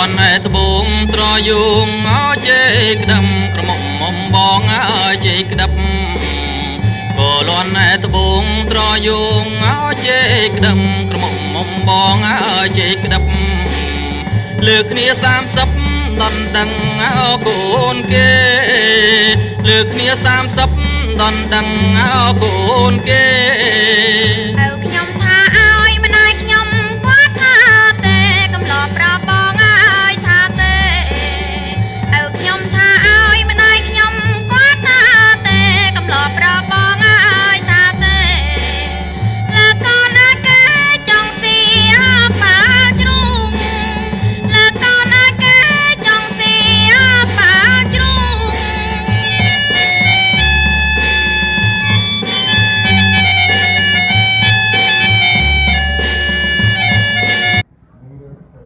ន់ឯត្បូងត្រយូងអើជេក្តាំក្រមុំមុំបងអើជេក្តាប់ក៏លន់ឯត្បូងត្រយូងអើជេក្តាំក្រមុំមុំបងអើជេក្តាប់លើគ្នា30ដណ្ដឹងអើកូនគេលើគ្នា30ដណ្ដឹងអើកូនគេ